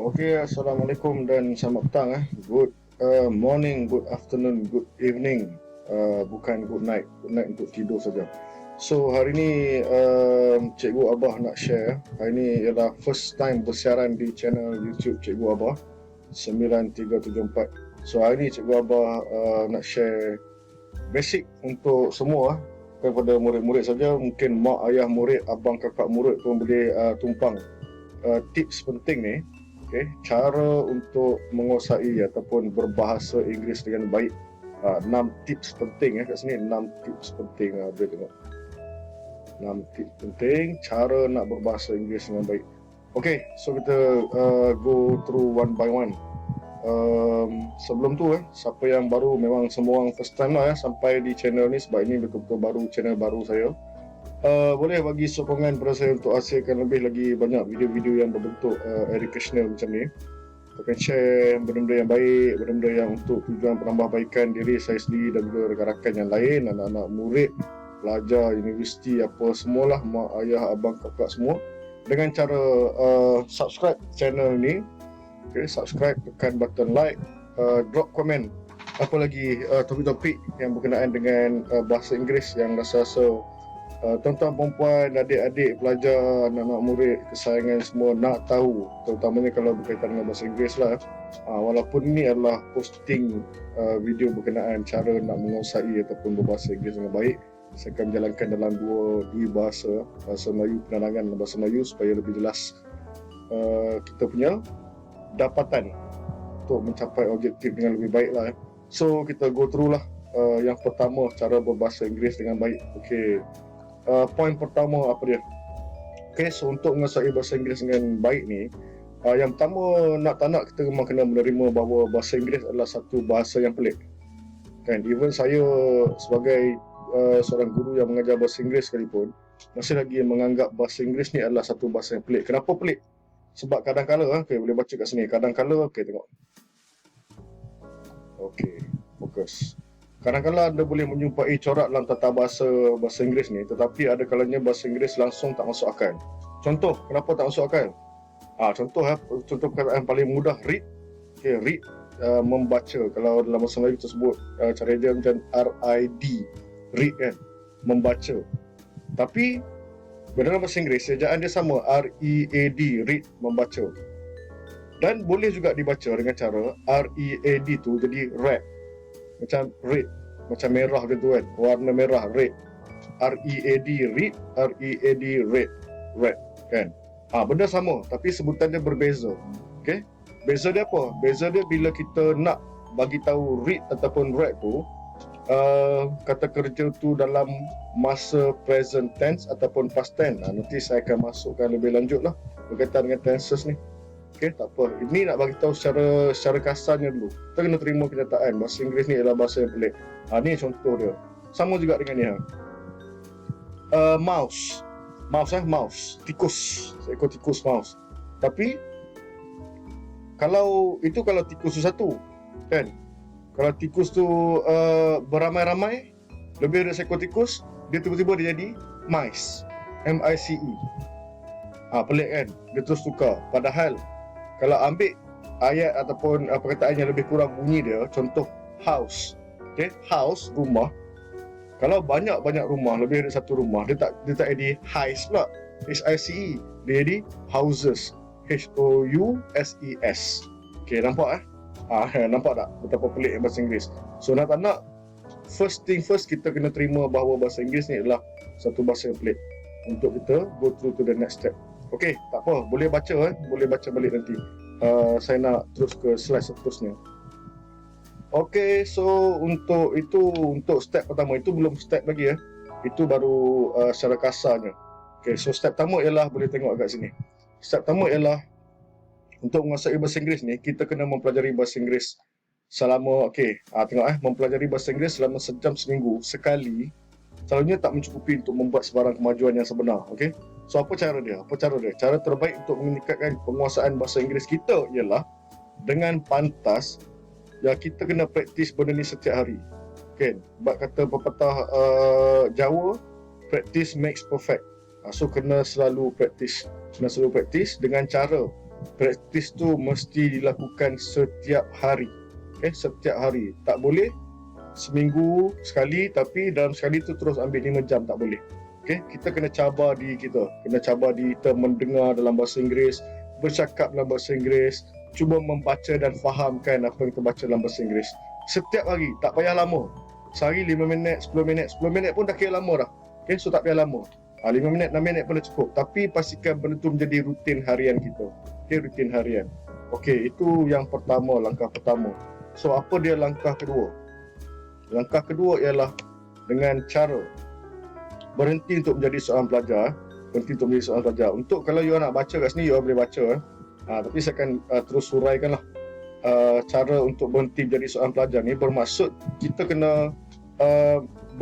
Okey, Assalamualaikum dan selamat petang. Good morning, good afternoon, good evening. Bukan good night. Good night untuk tidur saja. So, hari ni Cikgu Abah nak share. Hari ni ialah first time bersiaran di channel YouTube Cikgu Abah 9374. So, hari ni Cikgu Abah nak share basic untuk semua, daripada murid-murid saja. Mungkin mak, ayah murid, abang, kakak murid pun boleh tumpang tips penting ni. Okay, cara untuk menguasai ataupun berbahasa Inggeris dengan baik. 6 tips penting kat sini, 6 tips penting. Boleh tengok 6 tips penting cara nak berbahasa Inggeris dengan baik. Okay, so kita go through one by one. Sebelum tu siapa yang baru, memang semua orang first time lah sampai di channel ni, sebab ini betul-betul baru, channel baru saya. Boleh bagi sokongan kepada saya untuk hasilkan lebih lagi banyak video-video yang berbentuk educational macam ni. Akan share benda-benda yang baik, benda-benda yang untuk tujuan penambahbaikan diri saya sendiri dan juga rakan-rakan yang lain, anak-anak murid, pelajar, universiti, apa semualah, mak, ayah, abang, kakak semua. Dengan cara subscribe channel ni. Okay, subscribe, tekan button like, drop komen apa lagi topik-topik yang berkenaan dengan bahasa Inggeris yang rasa-rasa tuan-tuan, perempuan, adik-adik, pelajar, anak-anak murid, kesayangan semua nak tahu, terutamanya kalau berkaitan dengan bahasa Inggeris lah. Walaupun ini adalah posting video berkenaan cara nak menguasai ataupun berbahasa Inggeris dengan baik, saya akan menjalankan dalam dua bahasa, bahasa Melayu, penerangan dan bahasa Melayu, supaya lebih jelas kita punya dapatan untuk mencapai objektif dengan lebih baik lah. So kita go through lah. Yang pertama, cara berbahasa Inggeris dengan baik. Okay, poin pertama apa dia? Okay, so untuk menguasai bahasa Inggeris dengan baik ni, yang pertama, nak tak nak kita memang kena menerima bahawa bahasa Inggeris adalah satu bahasa yang pelik. Kan, even saya sebagai seorang guru yang mengajar bahasa Inggeris sekalipun, masih lagi menganggap bahasa Inggeris ni adalah satu bahasa yang pelik. Kenapa pelik? Sebab kadang-kala, okay, boleh baca kat sini, kadang-kala, okay, tengok. Okay, fokus. Kadang-kadang anda boleh menjumpai corak dalam tata bahasa Inggeris ni, tetapi ada kalanya bahasa Inggeris langsung tak masuk akal. Contoh, kenapa tak masuk akal? Contoh perkataan paling mudah, read. Okay, read, membaca. Kalau dalam bahasa Melayu tersebut, cara dia macam R-I-D, read kan, membaca. Tapi dalam bahasa Inggeris, ejaan dia sama, R-E-A-D, read, membaca. Dan boleh juga dibaca dengan cara R-E-A-D tu jadi red. Macam red, macam merah macam tu kan, warna merah, red. R-E-A-D, read, R-E-A-D, red, red kan. Benda sama, tapi sebutan dia berbeza. Okay, beza dia apa? Beza dia bila kita nak bagi tahu read ataupun red tu, kata kerja tu dalam masa present tense ataupun past tense. Nanti saya akan masukkan lebih lanjut lah berkaitan dengan tenses ni. Okay, tak apa. Ini nak bagi tahu secara kasarnya dulu. Kita kena terima kenyataan bahasa Inggeris ni adalah bahasa yang pelik. Ni contoh dia. Sama juga dengan ni. Mouse. Mouse. Tikus. Seekor tikus, mouse. Tapi kalau tikus tu satu, kan? Kalau tikus tu beramai-ramai, lebih dari seekor tikus, dia tiba-tiba dia jadi mice. M-I-C-E. Pelik kan? Dia terus tukar. Padahal kalau ambil ayat ataupun perkataan yang lebih kurang bunyi dia, contoh house. Okay, house, rumah. Kalau banyak-banyak rumah, lebih dari satu rumah, dia tak jadi highs pula. H-I-C-E. Dia jadi houses. H-O-U-S-E-S. Okay, nampak nampak tak betapa pelik bahasa Inggeris? So nak tak nak, first thing first, kita kena terima bahawa bahasa Inggeris ni adalah satu bahasa yang pelik, untuk kita go through to the next step. Okay, tak apa, boleh baca boleh baca balik nanti. Saya nak terus ke slide seterusnya. Okay, so untuk step pertama, itu belum step lagi itu baru secara kasarnya. Okay, so step pertama ialah, boleh tengok kat sini. Step pertama ialah, untuk menguasai bahasa Inggeris ni, kita kena mempelajari bahasa Inggeris selama, mempelajari bahasa Inggeris selama sejam seminggu sekali. Selalunya tak mencukupi untuk membuat sebarang kemajuan yang sebenar. Okay, so apa cara dia? Cara terbaik untuk meningkatkan penguasaan bahasa Inggeris kita ialah dengan pantas, kita kena praktis benda ni setiap hari. Okay, sebab kata pepatah Jawa, practice makes perfect. So kena selalu praktis dengan cara Praktis tu mesti dilakukan setiap hari. Setiap hari. Tak boleh seminggu sekali, tapi dalam sekali tu terus ambil 5 jam, tak boleh. Kita kena cabar diri kita. Kena cabar diri kita mendengar dalam bahasa Inggeris, bercakap dalam bahasa Inggeris, cuba membaca dan fahamkan apa yang kita baca dalam bahasa Inggeris. Setiap hari, tak payah lama. Sehari 5 minit, 10 minit. 10 minit pun dah kira lama dah. So tak payah lama. 5 minit, 6 minit pun dah cukup. Tapi pastikan benda tu menjadi rutin harian kita. Rutin harian. Itu yang pertama, langkah pertama. So apa dia langkah kedua? Langkah kedua ialah dengan cara berhenti untuk menjadi seorang pelajar. Berhenti untuk menjadi seorang pelajar. Untuk kalau you nak baca kat sini, you boleh baca. Tapi saya akan terus huraikan lah. Cara untuk berhenti menjadi seorang pelajar ni bermaksud kita kena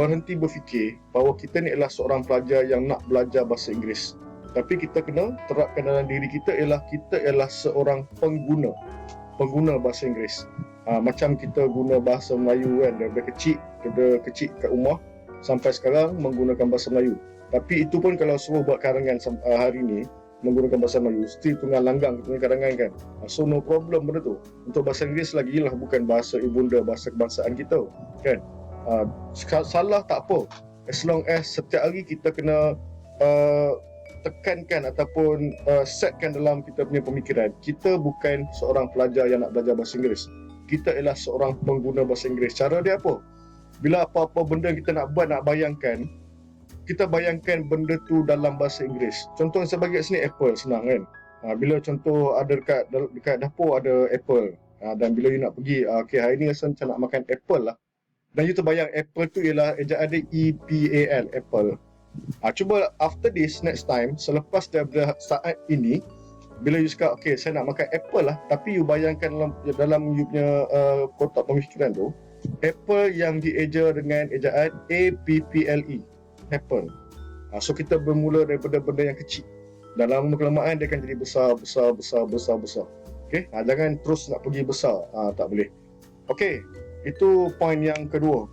berhenti berfikir bahawa kita ni adalah seorang pelajar yang nak belajar bahasa Inggeris. Tapi kita kena terapkan dalam diri kita ialah seorang pengguna bahasa Inggeris. Macam kita guna bahasa Melayu kan, daripada kecil kat rumah sampai sekarang menggunakan bahasa Melayu. Tapi itu pun kalau suruh buat karangan hari ni menggunakan bahasa Melayu, still tunggal langgang tunggal karangan kan. So no problem benda tu. Untuk bahasa Inggeris lagi lah, bukan bahasa ibunda, bahasa kebangsaan kita kan. Salah tak apa, as long as setiap hari kita kena tekankan ataupun setkan dalam kita punya pemikiran, kita bukan seorang pelajar yang nak belajar bahasa Inggeris. Kita ialah seorang pengguna bahasa Inggeris. Cara dia apa? Bila apa-apa benda kita nak buat, nak bayangkan, kita bayangkan benda tu dalam bahasa Inggeris. Contoh yang saya bagi kat sini, apple, senang kan. Bila contoh ada dekat dapur ada apple, dan bila you nak pergi, hari ni rasa macam nak makan apple lah, dan you terbayang apple tu ialah ejaan dia EPAL, apple. Cuba after this, next time, selepas daripada saat ini, bila you cakap, saya nak makan apple lah, tapi you bayangkan dalam you punya kotak pemikiran tu, apple yang dieja dengan ejaan APPLE, apple. So kita bermula daripada benda yang kecil. Dalam kelamaan dia akan jadi besar. Jangan terus nak pergi besar, tak boleh. Itu poin yang kedua.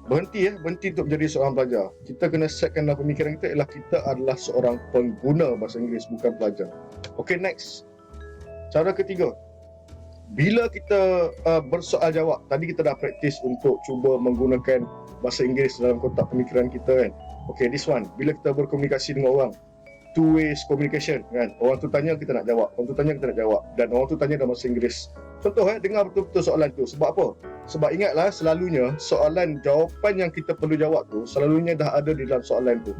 Berhenti untuk menjadi seorang pelajar. Kita kena setkan dalam pemikiran kita ialah kita adalah seorang pengguna bahasa Inggeris, bukan pelajar. Next. Cara ketiga. Bila kita bersoal jawab, tadi kita dah praktis untuk cuba menggunakan bahasa Inggeris dalam kotak pemikiran kita kan. This one. Bila kita berkomunikasi dengan orang, two ways communication kan. Orang tu tanya, kita nak jawab. Orang tu tanya, kita nak jawab. Dan orang tu tanya dalam bahasa Inggeris. Contoh dengar betul-betul soalan tu. Sebab apa? Sebab ingatlah, selalunya jawapan yang kita perlu jawab tu selalunya dah ada di dalam soalan tu.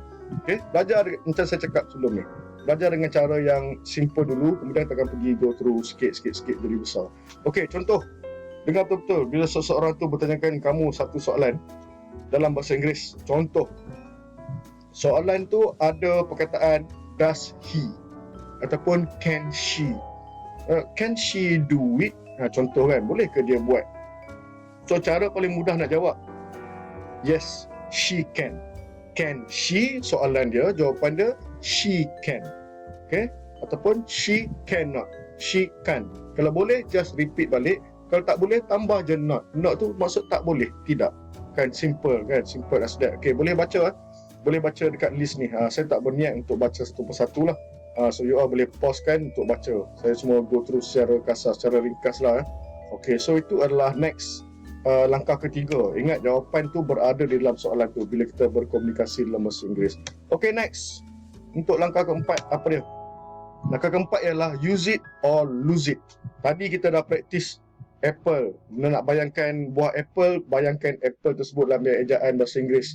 Belajar macam saya cakap sebelum ni. Belajar dengan cara yang simple dulu, kemudian kita akan pergi go through sikit jadi besar. Contoh, dengar betul-betul bila seseorang tu bertanyakan kamu satu soalan dalam bahasa Inggeris. Contoh, soalan tu ada perkataan does he ataupun can she. Can she do it? Contoh kan, boleh ke dia buat? So cara paling mudah nak jawab, yes, she can. Can she? Soalan dia, jawapan dia she can. Ataupun she cannot. She can. Kalau boleh, just repeat balik. Kalau tak boleh, tambah je not. Not tu maksud tak boleh, tidak. Kan simple kan, simple as that. Boleh baca boleh baca dekat list ni. Saya tak berniat untuk baca satu persatu lah. So you all boleh pause kan untuk baca. Saya semua go through secara kasar, secara ringkas lah. So itu adalah next langkah ketiga. Ingat, jawapan tu berada di dalam soalan tu bila kita berkomunikasi dalam bahasa Inggeris. Next. Untuk langkah keempat, apa dia? Langkah keempat ialah use it or lose it. Tadi kita dah praktis apple. Bila nak bayangkan buah apple, bayangkan apple tersebut dalam ejaan bahasa Inggeris.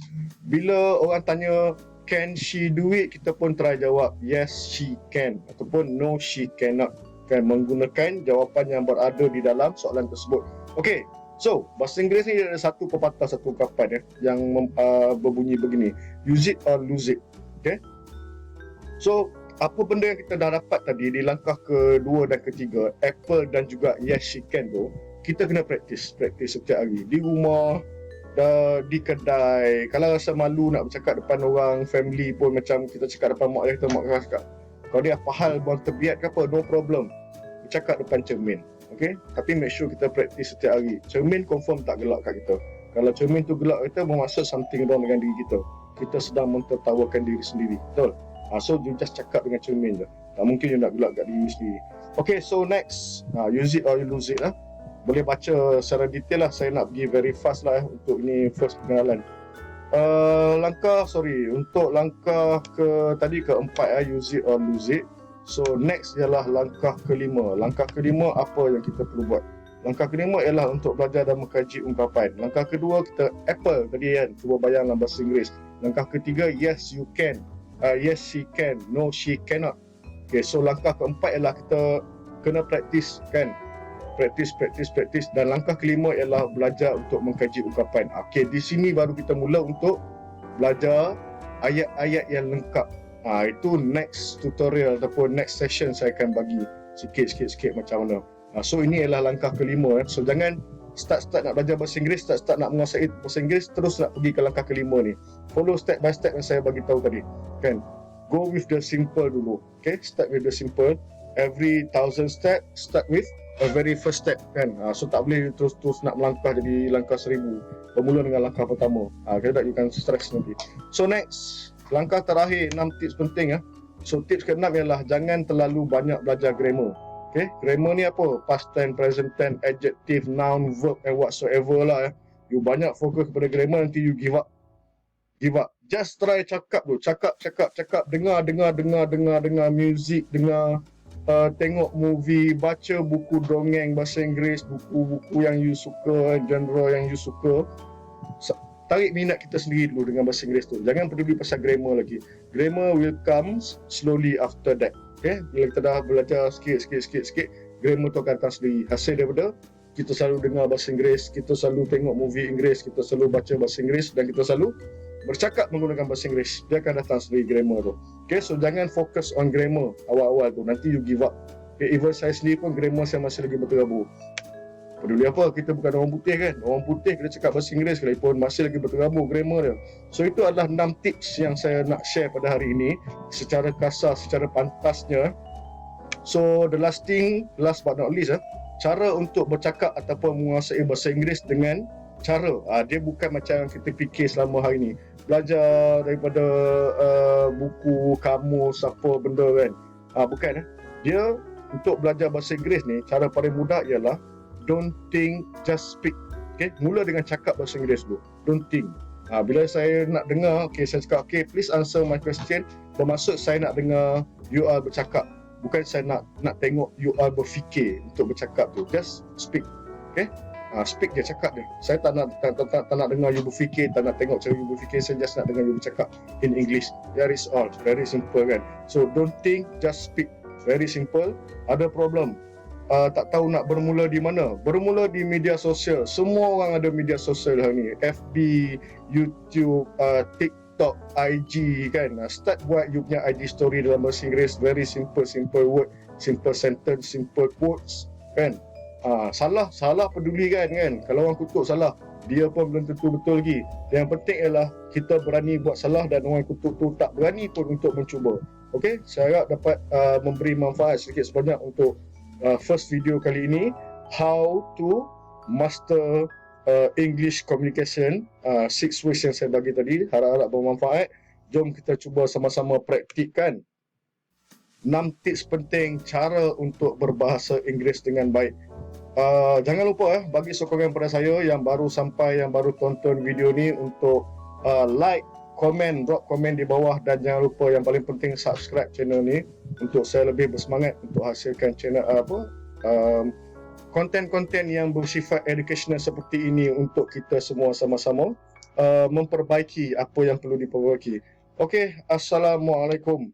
Bila orang tanya can she do it, kita pun try jawab yes she can ataupun no she cannot, kan, menggunakan jawapan yang berada di dalam soalan tersebut. So bahasa Inggeris ni ada satu pepatah, satu ungkapan yang berbunyi begini, use it or lose it. So apa benda yang kita dah dapat tadi di langkah kedua dan ketiga, apple dan juga yes she can tu, kita kena praktis setiap hari di rumah, di kedai. Kalau rasa malu nak bercakap depan orang, family pun, macam kita cakap depan mak kita, mak kita cakap, kalau dia apa hal buang terbiat ke apa, no problem, bercakap depan cermin. Tapi make sure kita praktis setiap hari. Cermin confirm tak gelak kat kita. Kalau cermin tu gelak kita, bermaksud something wrong dengan diri kita. Kita sedang mentertawakan diri sendiri. Betul? So you just cakap dengan cermin je. Tak mungkin you nak gelak kat diri sendiri. Okay, so next, use it or you lose it lah. Boleh baca secara detail lah. Saya nak pergi very fast lah untuk ini first pengenalan. Untuk langkah tadi keempat, use it or lose it. So next ialah langkah kelima. Langkah kelima apa yang kita perlu buat? Langkah kelima ialah untuk belajar dan mengkaji ungkapan. Langkah kedua kita apple tadi kan, cuba bayang dalam bahasa Inggeris. Langkah ketiga, yes you can, yes she can, no she cannot. Okay, so langkah keempat ialah kita kena praktis kan. Praktis. Dan langkah kelima ialah belajar untuk mengkaji ungkapan. Okay, di sini baru kita mula untuk belajar ayat-ayat yang lengkap. Itu next tutorial ataupun next session saya akan bagi sikit macam mana. So ini ialah langkah kelima. So jangan start nak belajar bahasa Inggeris, start nak menguasai bahasa Inggeris, terus nak pergi ke langkah kelima ni. Follow step by step yang saya bagi tahu tadi kan. Go with the simple dulu. Okay, start with the simple. Every 1,000 step, start with a very first step kan. So tak boleh terus nak melangkah jadi langkah 1,000. Bermula dengan langkah pertama. Kalau tak you akan stress nanti. So next, langkah terakhir, 6 tips penting. So tips ke-6 ialah jangan terlalu banyak belajar grammar. Okay, grammar ni apa? Past tense, present tense, adjective, noun, verb and whatsoever lah. You banyak fokus kepada grammar, nanti you give up. Just try cakap tu, cakap, dengar music, tengok movie, baca buku dongeng bahasa Inggeris, buku-buku yang you suka, genre yang you suka. Tarik minat kita sendiri dulu dengan bahasa Inggeris tu. Jangan peduli pasal grammar lagi. Grammar will come slowly after that. Okay, bila kita dah belajar sikit, grammar tu akan datang sendiri. Hasil daripada kita selalu dengar bahasa Inggeris, kita selalu tengok movie Inggeris, kita selalu baca bahasa Inggeris dan kita selalu bercakap menggunakan bahasa Inggeris. Dia akan datang sendiri grammar tu. Okay, so jangan fokus on grammar awal-awal tu. Nanti you give up. Okay, even saya sendiri pun grammar saya masih lagi berterabur. Peduli apa, kita bukan orang putih kan. Orang putih kita cakap bahasa Inggeris sekalipun masih lagi berterabur grammar dia. So itu adalah 6 tips yang saya nak share pada hari ini secara kasar, secara pantasnya. So the last but not least, cara untuk bercakap ataupun menguasai bahasa Inggeris dengan cara. Dia bukan macam yang kita fikir selama hari ini. Belajar daripada buku, kamus, apa benda kan. Bukan. Dia untuk belajar bahasa Inggeris ni, cara paling mudah ialah don't think, just speak. Okay, mula dengan cakap bahasa Inggeris dulu. Don't think. Bila saya nak dengar, saya cakap, please answer my question. Bermaksud saya nak dengar you all bercakap. Bukan saya nak tengok you all berfikir untuk bercakap tu. Just speak. Okay? Speak je, cakap je. Saya tak nak dengar you berfikir, tak nak tengok cara you berfikir. Saya just nak dengar you bercakap in English. That is all. Very simple kan. So don't think, just speak. Very simple. Ada problem, tak tahu nak bermula di mana. Bermula di media sosial. Semua orang ada media sosial hari ni. FB, YouTube, TikTok, IG kan. Start buat you punya IG story dalam bahasa Inggeris. Very simple word, simple sentence, simple quotes kan. Salah peduli kan. Kalau orang kutuk salah, dia pun belum tentu betul lagi. Yang penting ialah kita berani buat salah dan orang kutuk tu tak berani pun untuk mencuba. Okay, saya harap dapat memberi manfaat sedikit sebanyak untuk first video kali ini, how to master English communication. 6 ways yang saya bagi tadi, harap-harap bermanfaat. Jom kita cuba sama-sama praktikkan 6 tips penting cara untuk berbahasa Inggeris dengan baik. Jangan lupa bagi sokongan pada saya yang baru sampai, yang baru tonton video ni untuk like, komen, drop komen di bawah, dan jangan lupa yang paling penting subscribe channel ni untuk saya lebih bersemangat untuk hasilkan channel konten-konten yang bersifat educational seperti ini untuk kita semua sama-sama memperbaiki apa yang perlu diperbaiki. Okey, assalamualaikum.